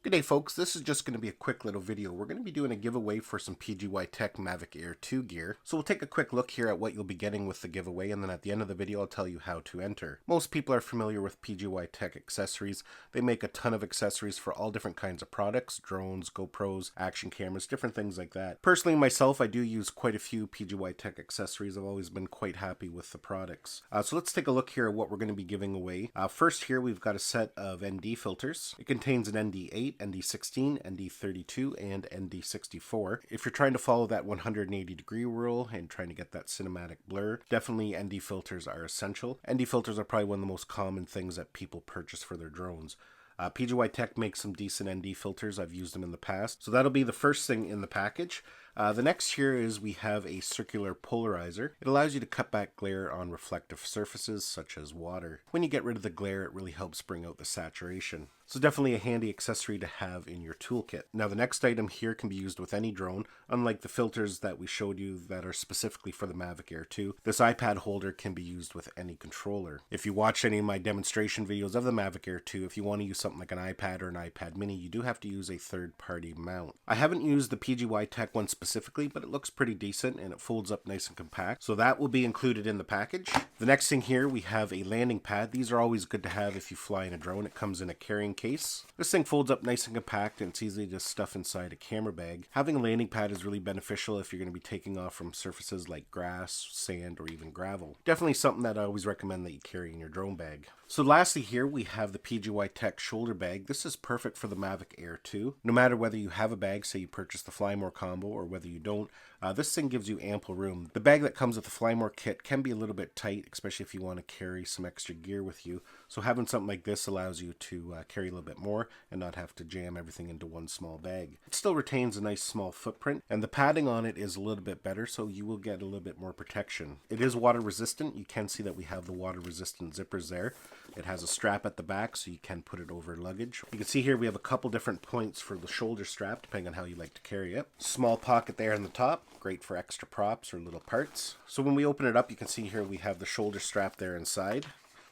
Good day folks, this is just going to be a quick little video. We're going to be doing a giveaway for some PGYTech Mavic Air 2 gear. So we'll take a quick look here at what you'll be getting with the giveaway, and then at the end of the video I'll tell you how to enter. Most people are familiar with PGYTech accessories. They make a ton of accessories for all different kinds of products, drones, GoPros, action cameras, different things like that. Personally myself, I do use quite a few PGYTech accessories. I've always been quite happy with the products. So let's take a look here at what we're going to be giving away. First here we've got a set of ND filters. It contains an ND8, ND16, ND32, and ND64. If you're trying to follow that 180 degree rule and trying to get that cinematic blur, definitely ND filters are essential. ND filters are probably one of the most common things that people purchase for their drones. PGYTech makes some decent ND filters. I've used them in the past. So that'll be the first thing in the package. The next here is we have a circular polarizer. It allows you to cut back glare on reflective surfaces such as water. When you get rid of the glare, it really helps bring out the saturation. So definitely a handy accessory to have in your toolkit. Now the next item here can be used with any drone. Unlike the filters that we showed you that are specifically for the Mavic Air 2, this iPad holder can be used with any controller. If you watch any of my demonstration videos of the Mavic Air 2, if you want to use something like an iPad or an iPad mini, you do have to use a third-party mount. I haven't used the PGYTech one specifically, but it looks pretty decent and it folds up nice and compact. So that will be included in the package. The next thing here, we have a landing pad. These are always good to have if you fly in a drone. It comes in a carrying case. This thing folds up nice and compact and it's easy to stuff inside a camera bag. Having a landing pad is really beneficial if you're going to be taking off from surfaces like grass, sand, or even gravel. Definitely something that I always recommend that you carry in your drone bag. So lastly here we have the Pgy Tech Shoulder Bag. This is perfect for the Mavic Air 2. No matter whether you have a bag, say you purchase the Fly More combo, or whether you don't, this thing gives you ample room. The bag that comes with the Fly More kit can be a little bit tight, especially if you want to carry some extra gear with you. So having something like this allows you to carry a little bit more and not have to jam everything into one small bag. It still retains a nice small footprint, and the padding on it is a little bit better, so you will get a little bit more protection. It is water resistant. You can see that we have the water resistant zippers there. It has a strap at the back so you can put it over luggage. You can see here we have a couple different points for the shoulder strap depending on how you like to carry it. Small pocket there in the top, great for extra props or little parts. So when we open it up, you can see here we have the shoulder strap there inside.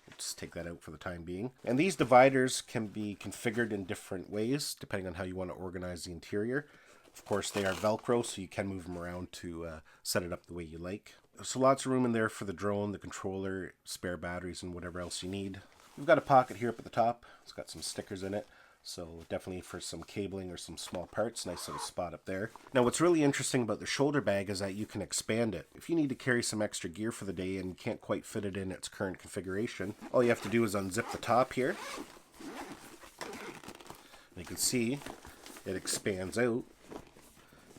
We'll just take that out for the time being. And these dividers can be configured in different ways depending on how you want to organize the interior. Of course, they are Velcro, so you can move them around to set it up the way you like. So lots of room in there for the drone, the controller, spare batteries, and whatever else you need. We've got a pocket here up at the top. It's got some stickers in it, so definitely for some cabling or some small parts. Nice little spot up there. Now what's really interesting about the shoulder bag is that you can expand it. If you need to carry some extra gear for the day and you can't quite fit it in its current configuration, all you have to do is unzip the top here. And you can see it expands out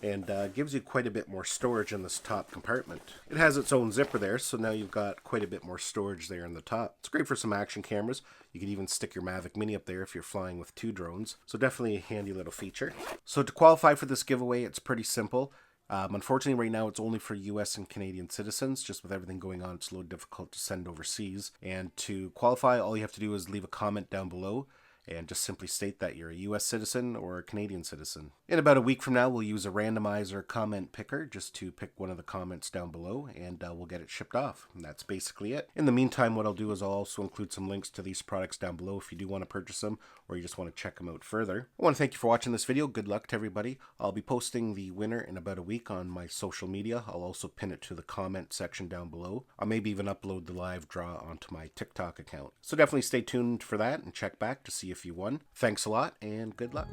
and gives you quite a bit more storage in this top compartment. It has its own zipper there, so now you've got quite a bit more storage there in the top. It's great for some action cameras. You could even stick your Mavic Mini up there if you're flying with two drones. So definitely a handy little feature. So to qualify for this giveaway, it's pretty simple. Unfortunately, right now it's only for US and Canadian citizens. Just with everything going on, it's a little difficult to send overseas. And to qualify, all you have to do is leave a comment down below and just simply state that you're a US citizen or a Canadian citizen. In about a week from now, we'll use a randomizer comment picker just to pick one of the comments down below, and we'll get it shipped off. And that's basically it. In the meantime, what I'll do is I'll also include some links to these products down below if you do want to purchase them or you just want to check them out further. I want to thank you for watching this video. Good luck to everybody. I'll be posting the winner in about a week on my social media. I'll also pin it to the comment section down below. I'll maybe even upload the live draw onto my TikTok account. So definitely stay tuned for that and check back to see if you won. Thanks a lot and good luck.